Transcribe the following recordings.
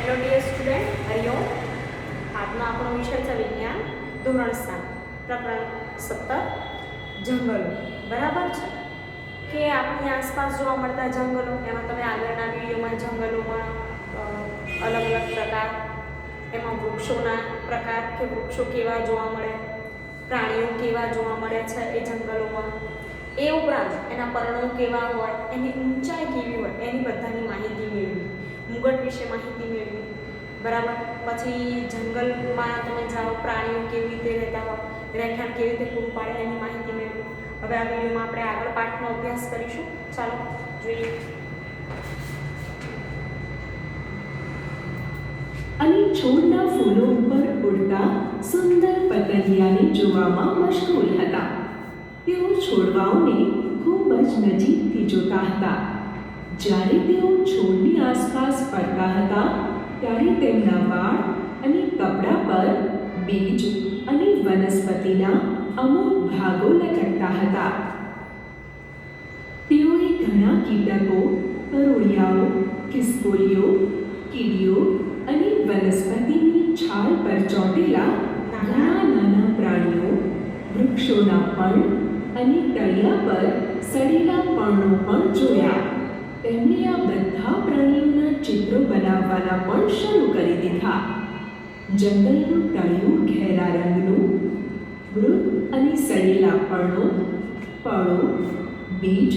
Hello dear student, Hariom. આજનો આપણો વિષય છે વિજ્ઞાન ધોરણ 7 પ્રકરણ 17 જંગલો. બરાબર છે કે આપણી આસપાસ જોવા મળતા જંગલો, એમાં તમે આગળના વિડીયોમાં જંગલોમાં અલગ અલગ પ્રકાર, એમાં વૃક્ષોના પ્રકાર કે વૃક્ષો કેવા જોવા મળે, પ્રાણીઓ કેવા જોવા મળે છે એ જંગલોમાં, એ ઉપરાંત એના પર્ણો કેવા હોય, એની ઊંચાઈ કેવી હોય, એની બધાની માહિતી મેળવી, મુગટ વિશે માહિતી મેળવી. બરાબર. પછી જંગલમાં તમે જાઓ, પ્રાણીઓ કેવી રીતે રહેતા હોય, રહેઠાણ કેવી રીતે પૂરું પાડે, એની માહિતી મેળવી. હવે આ વિડીયોમાં આપણે આગળ પાઠનો અભ્યાસ કરીશું. ચાલો જોઈએ. અને છોડના ફૂલો ઉપર ઉડતા સુંદર પતંગિયાને જોવામાં મશગુલ હતા. તેઓ છોડવાઓને ખૂબ જ નજીકથી જોતા હતા. જ્યારે તેઓ છોડની આસપાસ ફરતા હતા ત્યારે તેમના વાળ અને કપડા પર બીજ અને વનસ્પતિના અમુક ભાગો લટકતા હતા. તેઓએ ઘણા કીટકો, તરોડિયાઓ, ખિસકોલીઓ, કીડીઓ અને વનસ્પતિની છાલ પર ચોંટેલા ઘણા નાના પ્રાણીઓ, વૃક્ષોના પર્ણ અને તળિયા પર સડેલા પર્ણો પણ જોયા. તેમણે આ બધા પ્રાણીઓના ચિત્રો બનાવવાના પણ શરૂ કરી દીધા. જંગલનું તળિયું ઘેરા રંગનું, મૃત અને સડેલા પર્ણો, ફળો, બીજ,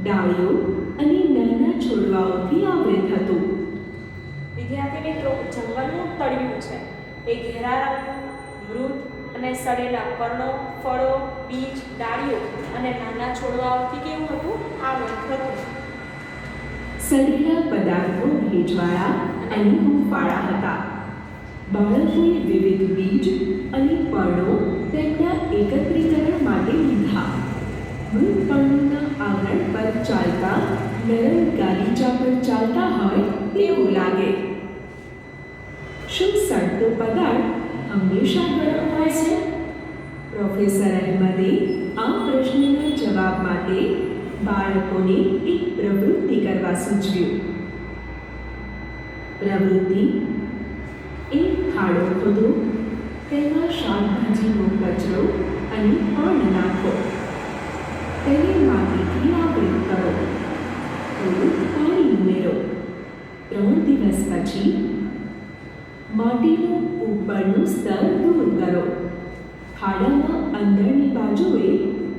ડાળીઓ અને નાના છોડવાઓથી આવૃત હતું. વિદ્યાર્થી મિત્રો, જંગલનું તળિયું છે એ ઘેરા રંગનું, મૃત અને સડેલા પર્ણો, ફળો, બીજ, ડાળીઓ અને નાના છોડવાઓથી કેવું હતું? આવૃત હતું. સડેલા પદાર્થો ભેજવાળા અને હૂંફાળા હતા. બાળકોએ વિવિધ બીજ અને પર્ણો તેમના એકત્રીકરણ માટે લીધા. મૃત પર્ણોના આવરણ પર ચાલતા નરમ ગાલીચા પર ચાલતા હોય તેવું લાગે. શું સડતો પદાર્થ હંમેશા ગરમ હોય છે? પ્રોફેસર અહેમદે આ પ્રશ્નના જવાબ માટે બાળકોને એક પ્રવૃત્તિ કરવા સૂચવ્યું. પ્રવૃત્તિ: એક ખાડો ખોદો, તેમાં શાકભાજીનો કચરો અને પર્ણ નાખો. તેને માટીથી આવૃત કરો. થોડું પાણી ઉમેરો. 3 દિવસ પછી માટીનું ઉપરનું સ્તર દૂર કરો. ખાડામાં અંદરની બાજુએ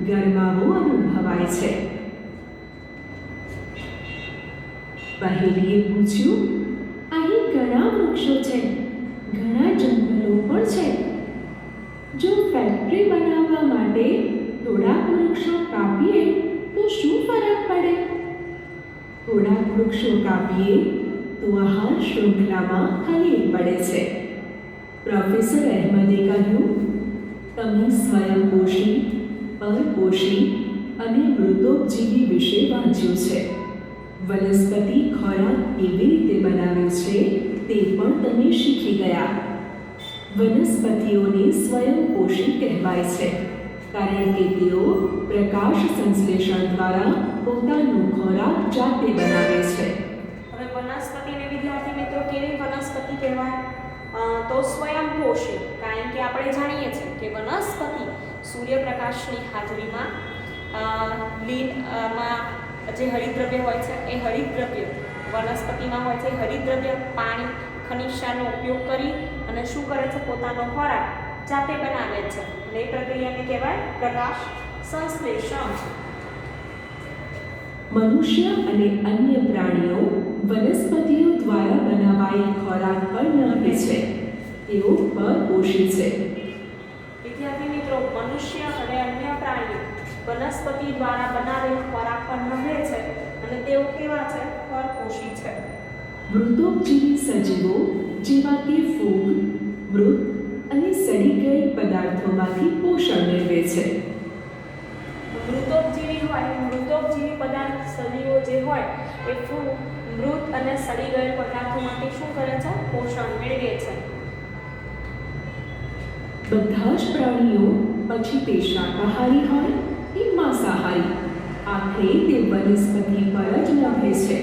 ગરમાવો અનુભવાય છે. પહેલીએ પૂછ્યું, અહીં ઘણા વૃક્ષો છે, ઘણા જંગલો પણ છે. જો ફેક્ટરી બનાવવા માટે થોડાક વૃક્ષો કાપીએ તો શું ફરક પડે? થોડાક વૃક્ષો કાપીએ તો આહાર શૃંખલામાં ખલેલ પડે છે. પ્રોફેસર અહેમદે કહ્યું, તમે સ્વયંપોષી, પરપોષી અને મૃતોપજીવી વિશે વાંચ્યું છે. વનસ્પતિ ખોરાક કેવી રીતે બનાવે છે તે પણ તમે શીખી ગયા. વનસ્પતિઓને સ્વયંપોષી કહેવાય છે કારણ કે તેઓ પ્રકાશ સંશ્લેષણ દ્વારા પોતાનો ખોરાક જાતે બનાવે છે. હવે વનસ્પતિને વિદ્યાર્થી મિત્રો કેવી વનસ્પતિ કહેવાય? તો સ્વયંપોષી, કારણ કે આપણે જાણીએ છીએ કે વનસ્પતિ સૂર્યપ્રકાશની હાજરીમાં જે હરિતદ્રવ્ય હોય છે એ હરિતદ્રવ્ય વનસ્પતિમાં હોય છે. હરિતદ્રવ્ય પાણી, ખનિજ ક્ષારનો ઉપયોગ કરી અને શું કરે છે? પોતાનો ખોરાક જાતે બનાવે છે. અને એ પ્રક્રિયાને કહેવાય પ્રકાશ સંશ્લેષણ. મનુષ્ય અને અન્ય પ્રાણીઓ વનસ્પતિઓ દ્વારા બનાવાયેલ ખોરાક પર નભે છે. તેઓ પરપોષી છે. વિદ્યાર્થી મિત્રો, મનુષ્ય અને અન્ય પ્રાણીઓ વનસ્પતિ દ્વારા બનાવેલ ખોરાક પર નભે છે અને તેઓ કેવા છે? પરપોષી છે. મૃતોપજીવી સજીવો જેવા કે ફૂગ, મૃત અને સડી ગયેલ પદાર્થોમાંથી પોષણ મેળવે છે. મૃતોપજીવી પદાર્થ સજીવો જે હોય એ ફૂગ, મૃત અને સડી ગયેલ પદાર્થોમાંથી શું કરે છે? પોષણ મેળવે છે. બધા જ પ્રાણીઓ, પછી તે શાકાહારી હોય કે માંસાહારી, આખરે તે વનસ્પતિ પર જ નભે છે.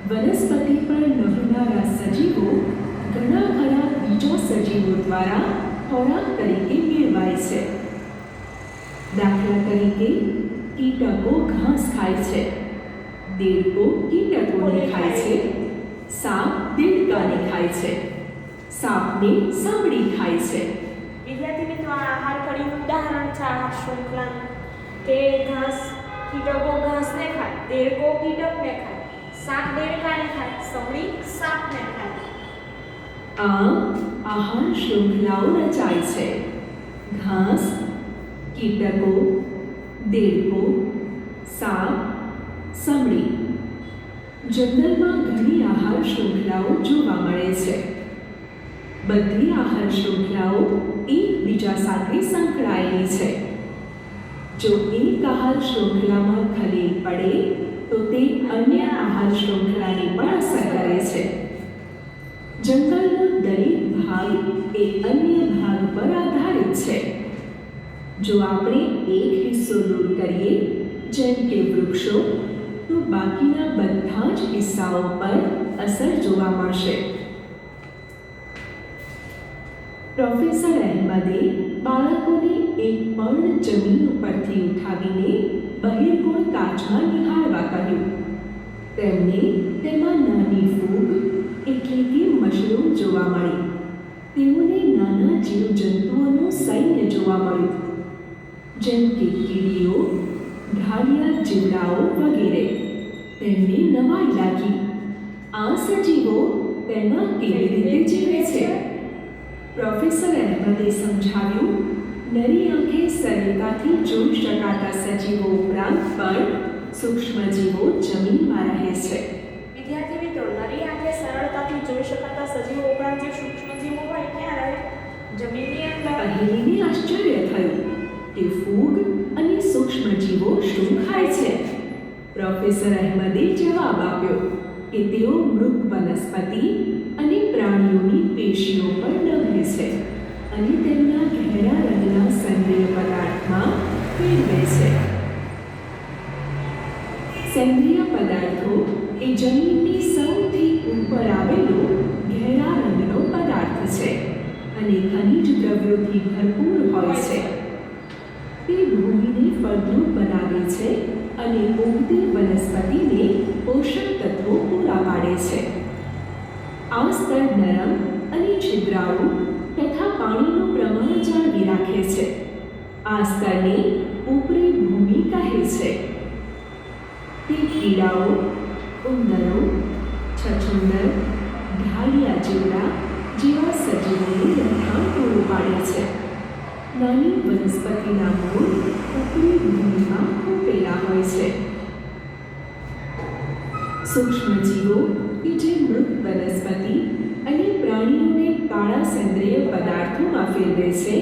વનસ્પતિ પર નભનારા સજીવો ઘણા ખરા બીજા સજીવો દ્વારા ખોરાક તરીકે મેળવાય છે. દાખલા તરીકે કીટકો ઘાસ ખાય છે, દેડકો કીટકોને ખાય છે, સાપ દેડકાને ખાય છે, સાપને સાંભળી ખાય છે. વિદ્યાર્થી મિત્રો, આ આહાર કડીનું ઉદાહરણ છે આહાર શૃંખલાનું, કે ઘાસ કીટકો ઘાસને ખાય, દેડકો કીટકને ખાય, સાપ દેડકાને ખાય, સમડી સાપને ખાય. આમ આહાર શૃંખલાઓ રચાય છે. ઘાસ, કીટકો, દેડકો, સાપ, સમડી. જંગલમાં ઘણી આહાર શૃંખલાઓ જોવા મળે છે. બધી આહાર શૃંખલાઓ એકબીજા સાથે સંકળાયેલી છે. જો એક આહાર શૃંખલામાં ખલેલ પડે તો તે અન્ય આહાર શૃંખલાને પણ અસર કરે છે. જંગલનો દરેક ભાગ એ અન્ય ભાગ પર આધારિત છે. જો આપણે એક હિસ્સો દૂર કરીએ, જેમ કે વૃક્ષો, તો બાકીના બધા જ હિસ્સાઓ પર અસર જોવા મળશે. પ્રોફેસર અહેમદે બાળકોને એક પર્ણ જમીન ઉપરથી ઉઠાવીને બહિર્ગોળ કાચમાં નિહાળવા કહ્યું. તેમને તેમાં નાની ફૂગ એટલે કે મશરૂમ જોવા મળી. તેઓને નાના જીવજંતુઓનું સૈન્ય જોવા મળ્યું, જેમ કે કીડીઓ, ઢાળિયા જીવડાઓ વગેરે. તેમને નવાઈ લાગી. આ સજીવો તેમાં કેવી રીતે જીવે છે? પ્રોફેસર અહેમદે સમજાવ્યું, નરી આંખે સરળતાથી જોઈ શકાતા સજીવો ઉપરાંત પણ સૂક્ષ્મજીવો જમીનમાં રહે છે. વિદ્યાર્થી મિત્રો, નરી આંખે સરળતાથી જોઈ શકાતા સજીવો ઉપરાંત જે સૂક્ષ્મજીવો હોય ક્યાં રહે? જમીનની અંદર. પહેલીને આશ્ચર્ય થયું કે ફૂગ અને સૂક્ષ્મજીવો શું ખાય છે? પ્રોફેસર અહેમદે જવાબ આપ્યો કે તેઓ મૃત વનસ્પતિ અને પ્રાણીઓની પેશીઓ પર નભે છે અને તેમના ઘેરા રંગના સેન્દ્રિય પદાર્થમાં ફેરવે છે. સેન્દ્રિય પદાર્થો એ જમીનની સૌથી ઉપર આવેલો ઘેરા રંગનો પદાર્થ છે અને ખનિજ દ્રવ્યોથી ભરપૂર હોય છે. તે ભૂમિને ફળદ્રુપ બનાવે છે અને ઉગતી વનસ્પતિને પોષક તત્વો પૂરા પાડે છે. આ સ્તર નરમ અને છિદ્રાળુ તથા પાણીનું પ્રમાણ જાળવી રાખે છે. આ સ્તરને ઉપરી ભૂમિ કહે છે. તે કીડાઓ, ઉંદરો, છછુંદર, ઢાળિયા જીવડા જેવા સજીવોને રહેઠાણ પૂરું પાડે છે. નાની વનસ્પતિના મૂળ ઉપરી ભૂમિમાં ખૂંપેલા હોય છે. સૂક્ષ્મજીવો કે જે મૃત વનસ્પતિ અને પ્રાણીઓને કાળા સેન્દ્રિય પદાર્થોમાં ફેરવે છે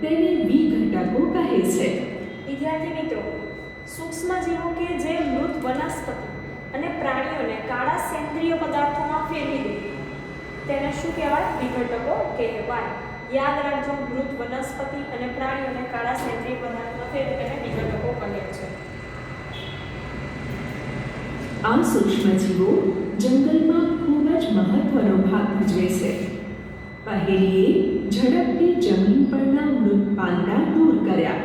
તેને વિઘટકો કહે છે. વિદ્યાર્થી મિત્રો, સૂક્ષ્મજીવો કે જે મૃત વનસ્પતિ અને પ્રાણીઓને કાળા સેન્દ્રિય પદાર્થોમાં ફેરવી દે તેને શું કહેવાય? વિઘટકો કહેવાય. યાદ રાખજો, મૃત વનસ્પતિ અને પ્રાણીઓને કાળા સેન્દ્રિય પદાર્થોમાં ફેરવે તેને વિઘટકો કહે છે. આ સૂક્ષ્મજીવો જંગલમાં ખૂબ જ મહત્વનો ભાગ ભજવે છે. પહેલીએ ઝડપથી જમીન પરના મૃત પાંદડા દૂર કર્યા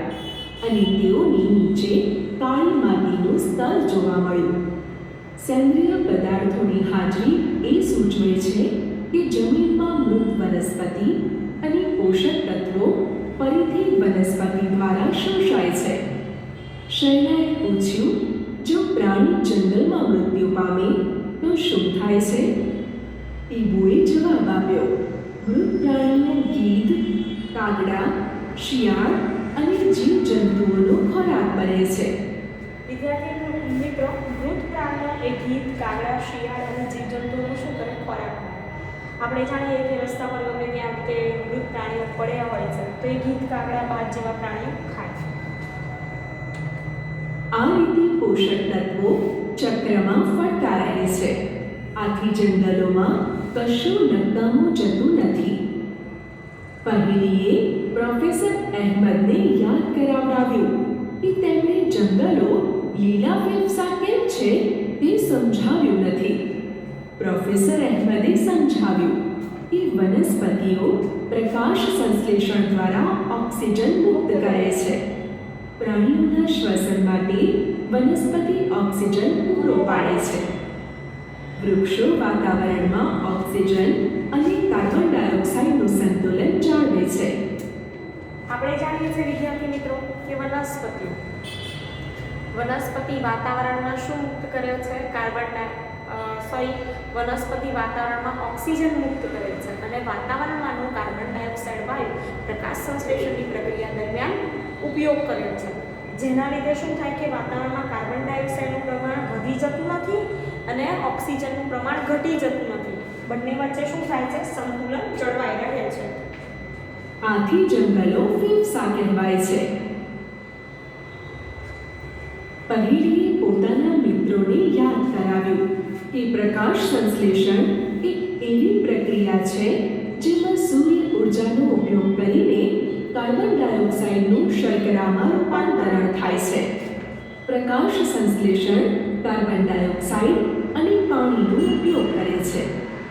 અને તેઓની નીચે કાળી માટીનું સ્તર જોવા મળ્યું. સેન્દ્રિય પદાર્થોની હાજરી એ સૂચવે છે કે જમીનમાં મૃત વનસ્પતિ અને પોષક તત્વો ફરીથી વનસ્પતિ દ્વારા શોષાય છે. શૈલાએ પૂછ્યું, જો પ્રાણી જંગલમાં મૃત્યુ પામે તો શું થાય છે? ટીબુએ જવાબ આપ્યો, મૃત પ્રાણીઓ ગીધ, કાગડા, શિયાળ અને જીવજંતુઓનો ખોરાક બને છે. વિદ્યાર્થી મિત્રો, મૃત પ્રાણીઓ એ ગીધ, કાગડા, શિયાળ અને જીવજંતુઓનો શું કરે? ખોરાક. આપણે જાણીએ કે રસ્તા પર ગમે ત્યાં તે મૃત પ્રાણીઓ પડ્યા હોય છે તો એ ગીધ, કાગડા, બાજ જેવા પ્રાણીઓ ખાય. આ રીતે પોષક તત્વો ચક્રમાં ફરતા રહે છે. આથી જંગલોમાં કશું નકામું જતું નથી. પહેલીએ પ્રોફેસર અહેમદને યાદ કરાવડાવ્યું કે તેમણે જંગલો લીલા ફેફસા કેમ છે તે સમજાવ્યું નથી. પ્રોફેસર અહેમદે સમજાવ્યું કે વનસ્પતિઓ પ્રકાશ સંશ્લેષણ દ્વારા ઓક્સિજન મુક્ત કરે છે. પ્રાણીઓના શ્વસન માટે વનસ્પતિ ઓક્સિજન પૂરો પાડે છે. વૃક્ષો વાતાવરણમાં ઓક્સિજન અને કાર્બન ડાયોક્સાઇડનું સંતુલન જાળવે છે. આપણે જાણીએ છીએ વિદ્યાર્થી મિત્રો કે વનસ્પતિ વાતાવરણમાં શું મુક્ત કરે છે? વનસ્પતિ વાતાવરણમાં ઓક્સિજન મુક્ત કરે છે અને વાતાવરણમાંનું કાર્બન ડાયોક્સાઇડ વાયુ પ્રકાશ સંશ્લેષણની પ્રક્રિયા દરમિયાન ઉપયોગ કરે છે. જેના લીધે શું થાય કે વાતાવરણમાં કાર્બન ડાયોક્સાઇડનું પ્રમાણ વધી જતું નથી અને ઓક્સિજનનું પ્રમાણ ઘટી જતું નથી. બંને વચ્ચે શું થાય છે? સંતુલન જળવાઈ રહે છે. આથી જંગલો ફેફસા કહેવાય છે. પહેલીએ પોતાના મિત્રોને યાદ કરાવ્યું કે પ્રકાશ સંશ્લેષણ એક એવી પ્રક્રિયા છે જેમાં સૂર્ય ઉર્જાનો ઉપયોગ કરીને કાર્બન ડાયોક્સાઇડનું શર્કરામાં રૂપાંતરણ થાય છે. પ્રકાશ સંશ્લેષણ કાર્બન ડાયોક્સાઇડ અને પાણીનો ઉપયોગ કરે છે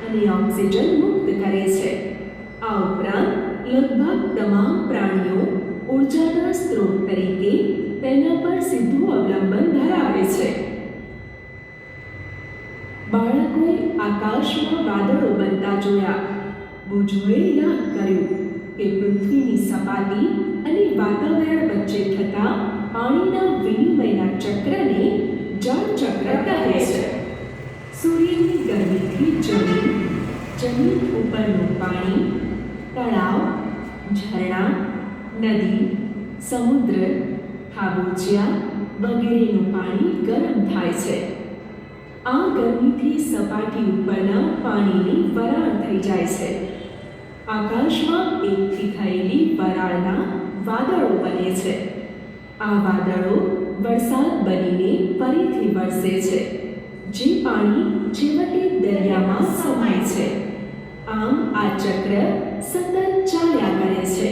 અને ઓક્સિજન મુક્ત કરે છે. આ ઉપરાંત લગભગ તમામ પ્રાણીઓ ઉર્જાના સ્ત્રોત તરીકે તેના પર સીધું અવલંબન ધરાવે છે. બાળકોએ આકાશમાં વાદળો બનતા જોયા. બુજોએ યાદ કર્યું કે પૃથ્વીની સપાટી અને વાતાવરણ વચ્ચે થતા પાણીના વિનિમયના ચક્રને જળચક્ર કહે છે. સૂર્યની ગરમીથી જમીન ઉપરનું પાણી, તળાવ, ઝરણા, નદી, સમુદ્ર, ખાબોચિયા વગેરેનું પાણી ગરમ થાય છે. આ ગરમીથી સપાટી ઉપરના પાણીની વરાળ થઈ જાય છે. આકાશમાં એકઠી થયેલી વરાળના વાદળો બને છે. આ વાદળો વરસાદ બનીને ફરીથી વરસે છે, જે પાણી છેવટે દરિયામાં સમાય છે. આમ આ ચક્ર સતત ચાલ્યા કરે છે.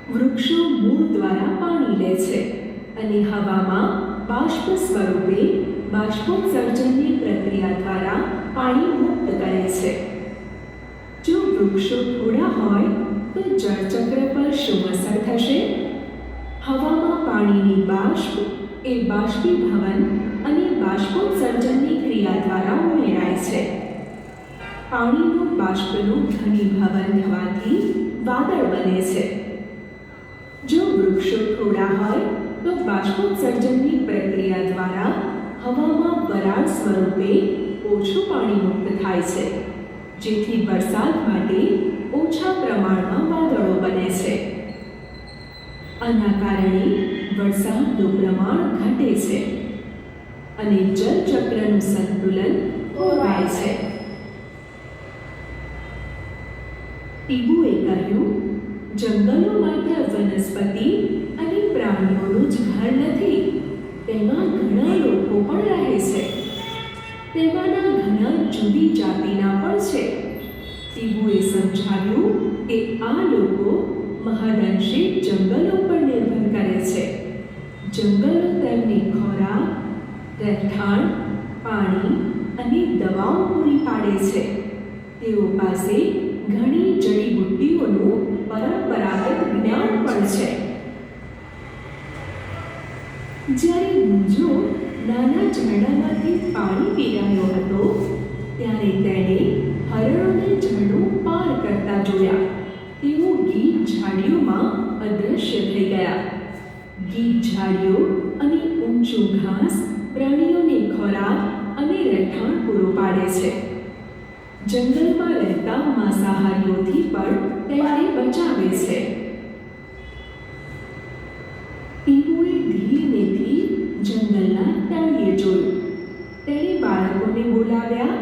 વૃક્ષો મૂળ દ્વારા પાણી લે છે અને હવામાં બાષ્પ સ્વરૂપે બાષ્પોત્સર્જનની પ્રક્રિયા દ્વારા પાણી મુક્ત કરે છે. જો વૃક્ષો થોડા હોય તો જળચક્ર પર શું અસર થશે? હવામાં પાણીની બાષ્પ એ બાષ્પીભવન અને બાષ્પોત્સર્જનની ક્રિયા દ્વારા ઉમેરાય છે. પાણીનું બાષ્પનું ઘનીભવન થવાથી વાદળ બને છે. જો વૃક્ષો થોડા હોય તો બાષ્પોત્સર્જનની પ્રક્રિયા દ્વારા હવામાં વરાળ સ્વરૂપે ઓછું પાણી મુક્ત થાય છે, જેથી વરસાદ માટે ઓછા પ્રમાણમાં વાદળો બને છે. આના કારણે વરસાદનું પ્રમાણ ઘટે છે અને જળચક્રનું સંતુલન ખોરવાય છે. ટીબુએ કહ્યું, જંગલો માત્ર વનસ્પતિ અને પ્રાણીઓનું જ ઘર નથી, તેમાં ઘણા લોકો પણ રહે છે. તેમાંના ઘણા જુદી જાતિના પણ છે. ટીબુએ સમજાવ્યું કે આ લોકો મહદઅંશે જંગલો પર નિર્ભર કરે છે. જંગલો તેમને ખોરાક, રહેઠાણ, પાણી અને દવાઓ પૂરી પાડે છે. તેઓ પાસે ઘણી જડીબુટ્ટીઓનું પરંપરાગત જ્ઞાન પણ છે. જ્યારે મૂંજો નાના ઝરણામાંથી પાણી પી રહ્યો હતો, ત્યારે તેણે હરણોને ઝરણું પાર કરતા જોયા. તેઓ ગીચ ઝાડીઓમાં અદૃશ્ય થઈ ગયા. ગીચ ઝાડીઓ અને ઊંચું ઘાસ પ્રાણીઓને ખોરાક અને રહેઠાણ પૂરું પાડે છે. જંગલમાં રહેતા માંસાહારીઓથી પણ તેમને બચાવે છે. ટીબુએ ધીમેથી જંગલના તળિયે જોયું. તેણે બાળકોને બોલાવ્યા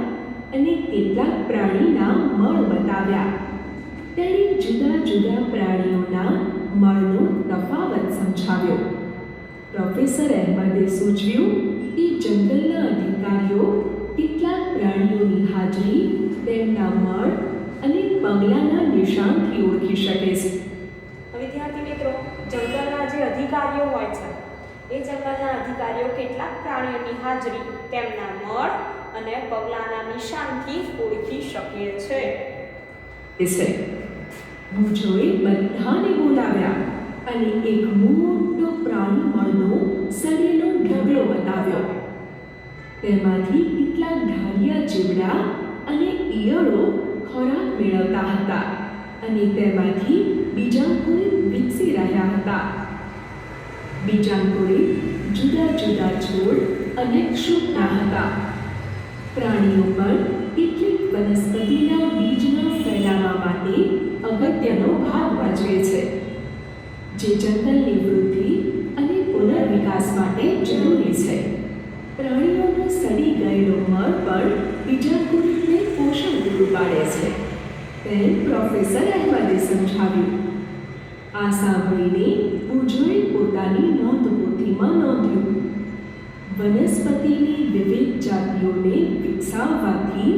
અને કેટલાક પ્રાણીના મળ બતાવ્યા. તેણે જુદા જુદા પ્રાણીઓના મળનો તફાવત સમજાવ્યો. પ્રોફેસર અહેમદે સૂચવ્યું કે જંગલના અધિકારીઓ કેટલાક પ્રાણીઓની હાજરી તેમના મળ અને પગલાંના નિશાનથી ઓળખી શકે છે. વિદ્યાર્થી મિત્રો, જંગલના જે અધિકારીઓ હોય છે એ એ જંગલના અધિકારીઓ કેટલાક પ્રાણીઓની હાજરી તેમના મળ અને પગલાંના નિશાનથી ઓળખી શકે છે. ભુજોએ બધાને બોલાવ્યા અને એક મોટો પ્રાણી મળનો સડેલો ઢગલો બતાવ્યો. તેમાંથી કેટલાક ઢાળિયા જીવડા અને ઈયળો ખોરાક મેળવતા હતા અને તેમાંથી બીજા કોઈ વિકસી રહ્યા હતા. બીજા કોઈ જુદા જુદા છોડ અને ક્ષુપના હતા. પ્રાણીઓ પણ કેટલીક વનસ્પતિના બીજના ફેલાવા માટે અગત્યનો ભાગ ભજવે છે, જે જંગલની વૃદ્ધિ અને પુનર્વિકાસ માટે જરૂરી છે. પ્રાણીઓનો સડી ગયેલો મળ પણ બીજા કુળને પોષણ પૂરું પાડે છે, તેમ પ્રોફેસર અહેમદે સમજાવ્યું. આ સાંભળીને ભુજોએ પોતાની નોંધપોથીમાં નોંધ્યું. વનસ્પતિની વિવિધ જાતિઓને વિકસાવવાથી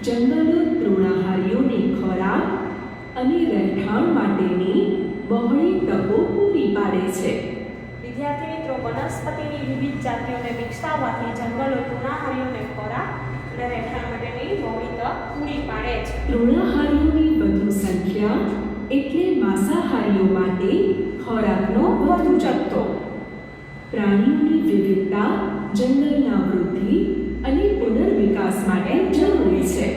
જંગલો તૃણાહારીઓને ખોરાક અને રહેઠાણ માટેની બહોળી તકો પૂરી પાડે છે. વિદ્યાર્થી મિત્રો, વનસ્પતિની વિવિધ જાતિઓને વિકસાવવાથી જંગલો તૃણાહારીઓને ખોરાક અને રહેઠાણ માટેની બહોળી તક પૂરી પાડે છે. તૃણાહારીઓની વધુ સંખ્યા એટલે માંસાહારીઓ માટે ખોરાકનો વધુ જથ્થો. પ્રાણીઓની વિવિધતા જંગલના વૃદ્ધિ અને પુનર્વિકાસ માટે જરૂરી છે.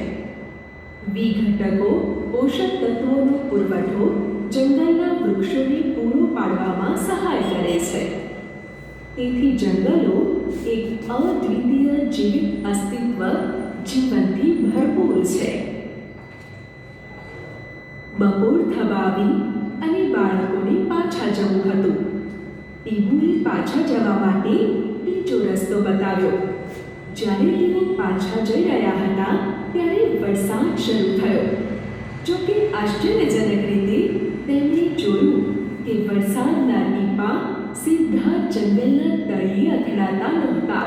વિઘટકો પોષક તત્વોનો પુરવઠો જંગલના વૃક્ષોને પૂરો પાડવામાં સહાય કરે છે. તેથી જંગલો એક અદ્વિતીય જીવિત અસ્તિત્વ જીવનથી ભરપૂર છે. બપોર થવાવી અને બાળકોને પાછા જવું હતું. ટીબુએ પાછા જવા માટે બીજો રસ્તો બતાવ્યો. જ્યારે તેઓ પાછા જઈ રહ્યા હતા ત્યારે વરસાદ શરૂ થયો. જો કે આશ્ચર્યજનક રીતે તેમણે જોયું કે વરસાદના ટીપા સીધા જંગલના તળિયે અથડાતા નહોતા.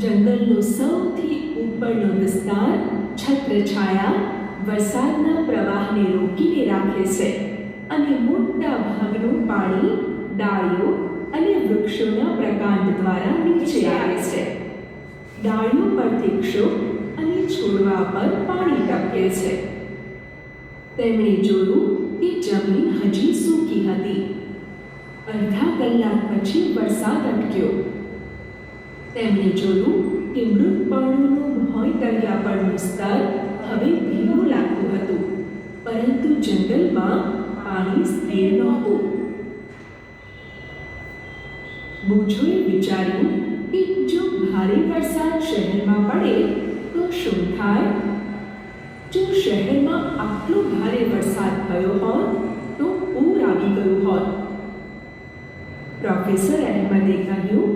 જંગલનો સૌથી ઉપરનો વિસ્તાર છત્રછાયા વરસાદના પ્રવાહને રોકીને રાખે છે અને મોટા ભાગનું પાણી ડાળીઓ અને વૃક્ષોના પ્રકાંડ દ્વારા નીચે આવે છે. ડાળીઓ પરથી ક્ષુપ અને છોડવા પર પાણી ટપકે છે. તેમણે જોયું કે જમીન હજી સૂકી હતી. અડધા કલાક પછી વરસાદ અટક્યો. તેમણે જોયું કે મૃત પર્ણોનું ભોંય તળિયા પરનું સ્તર હવે ભીનું લાગતું હતું, પરંતુ જંગલમાં પાણી સ્થિર નહોતું. ભુજોએ વિચાર્યું કે જો ભારે વરસાદ શહેરમાં પડે તો શું થાય? જો શહેરમાં આટલો ભારે વરસાદ થયો હોત તો પૂર આવી ગયું હોત. પ્રોફેસર અહેમદે કહ્યું,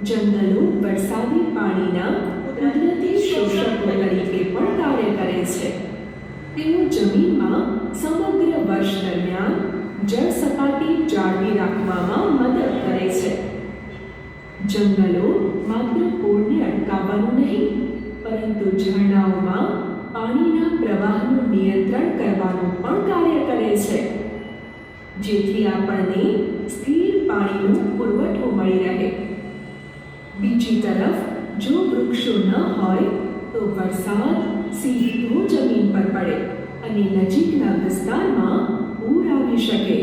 જંગલો વરસાદી પાણીના કુદરતી શોષકો તરીકે પણ કાર્ય કરે છે. તેઓ જમીનમાં સમગ્ર વર્ષ દરમિયાન જળ સપાટી જાળવી રાખવામાં મદદ કરે છે. જંગલો માત્ર પૂરને અટકાવવાનું નહીં, પરંતુ ઝરણાઓમાં પાણીના પ્રવાહનું નિયંત્રણ કરવાનું પણ કાર્ય કરે છે, જેથી આપણને સ્થિર પાણીનો પુરવઠો મળી રહે. બીજી તરફ જો વૃક્ષો ન હોય તો વરસાદ સીધો જમીન પર પડે અને નજીકના વિસ્તારમાં પૂર આવી શકે.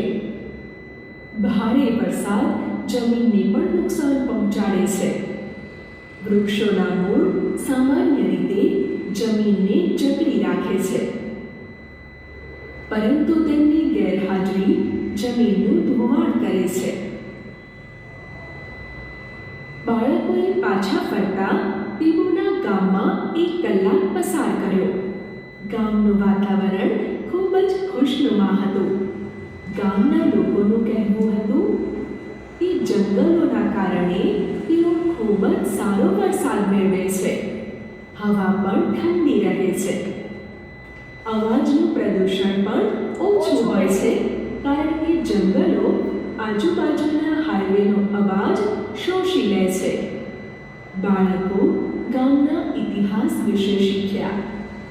ભારે વરસાદ જમીનને પણ નુકસાન પહોંચાડે છે. વૃક્ષોના મૂળ સામાન્ય રીતે જમીનને જકડી રાખે છે, પરંતુ તેમની ગેરહાજરી જમીનનું ધોવાણ કરે છે. બાળકોએ પાછા ફરતા ટીબુના ગામમાં 1 કલાક પસાર કર્યો. ગામનું વાતાવરણ ખૂબ જ ખુશનુમા હતું. ગામના લોકોનું કહેવું હતું કે જંગલોના કારણે તેઓ ખૂબ જ સારો વરસાદ મેળવે છે. હવા પણ ઠંડી રહે છે. અવાજનું પ્રદૂષણ પણ ઓછું હોય છે, કારણ કે જંગલો આજુબાજુના હાઈવેનો અવાજ શોષી લે છે. બાળકો ગામના ઇતિહાસ વિશે શીખ્યા.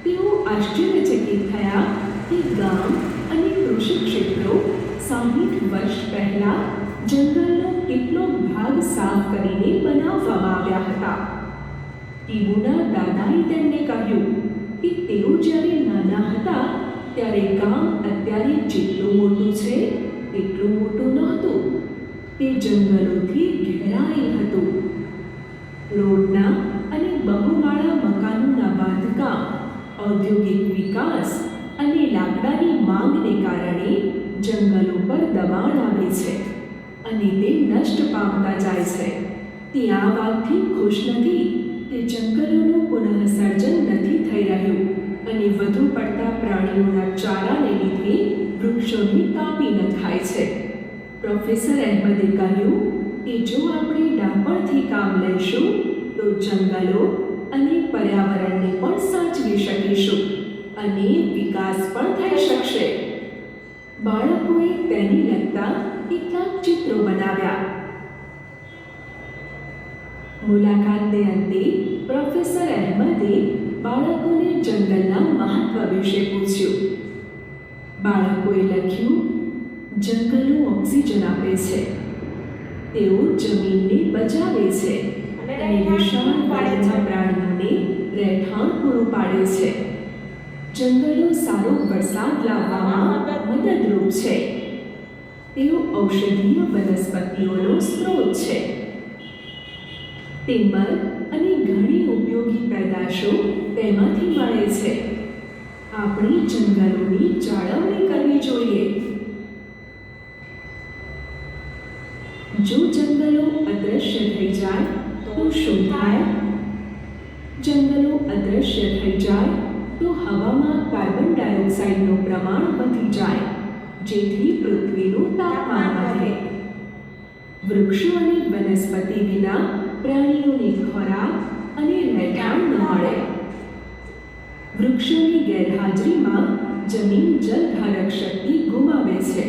તેઓ આશ્ચર્યચકિત થયા કે ગામ અને કૃષિ ક્ષેત્રો 60 વર્ષ પહેલા જંગલનો કેટલો ભાગ સાફ કરીને બનાવવામાં આવ્યા હતા. ટીબુના દાદાએ તેમને કહ્યું કે તેઓ જ્યારે નાના હતા ત્યારે ગામ અત્યારે જેટલું મોટું છે તેટલું મોટું નહોતું. તે જંગલોથી ઘેરાયેલ હતું. રોડના અને બહુમાળા મકાનોના બાંધકામ, ઔદ્યોગિક વિકાસ અને લાકડાની માંગને કારણે જંગલો પર દબાણ આવે છે અને તે નષ્ટ પામતા જાય છે. તે આ વાતથી ખુશ નથી કે જંગલોનું પુનઃસર્જન નથી થઈ રહ્યું અને વધુ પડતા પ્રાણીઓના ચારાને લીધે વૃક્ષોને કાપી નખાય છે. પ્રોફેસર અહેમદે કહ્યું કે જો આપણે ડાપણથી કામ લઈશું તો જંગલો અને પર્યાવરણને પણ સાચવી શકીશું અને વિકાસ પણ થઈ શકશે. બાળકોએ તેને લગતા કેટલાક ચિત્રો બનાવ્યા. મુલાકાતને અંતે પ્રોફેસર અહેમદે બાળકોને જંગલના મહત્વ વિશે પૂછ્યું. બાળકોએ લખ્યું, જંગલો ઓક્સિજન આપે છે, તેઓ જમીનને બચાવે છે અને વિશાળ વનના પ્રાણીઓને રહેઠાણ પૂરું પાડે છે. જંગલો સારો વરસાદ લાવવામાં મદદરૂપ છે. તેઓ ઔષધીય વનસ્પતિઓનો સ્ત્રોત છે. ટિમ્બર અને ઘણી ઉપયોગી પેદાશો તેમાંથી મળે છે. આપણે જંગલોની જાળવણી કરવી જોઈએ. જો જંગલો અદૃશ્ય થઈ જાય તો શું થાય? જંગલો અદૃશ્ય થઈ જાય તો હવામાં કાર્બન ડાયોક્સાઇડનું પ્રમાણ વધી જાય, જેથી પૃથ્વીનું તાપમાન વધે. વૃક્ષો અને વનસ્પતિ વિના પ્રાણીઓને ખોરાક અને રહેઠાણ ન મળે. વૃક્ષોની ગેરહાજરીમાં જમીન જલધારક શક્તિ ગુમાવે છે,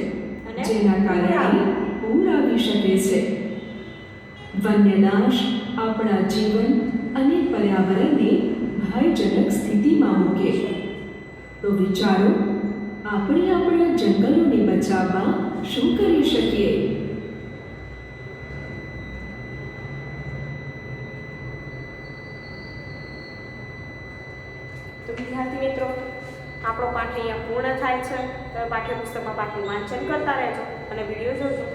જેના કારણે પૂર આવી શકે છે. વન્યનાશ આપણા જીવન અને પર્યાવરણને ભયજનક સ્થિતિમાં મૂકે. તો વિચારો, આપણે આપણા જંગલોને બચાવવા શું કરી શકીએ? તો વિદ્યાર્થી મિત્રો, આપણો પાઠ અહીંયા પૂર્ણ થાય છે. તો પાઠ્યપુસ્તકમાં પાઠનું વાંચન કરતા રહેજો અને વિડીયો જોજો.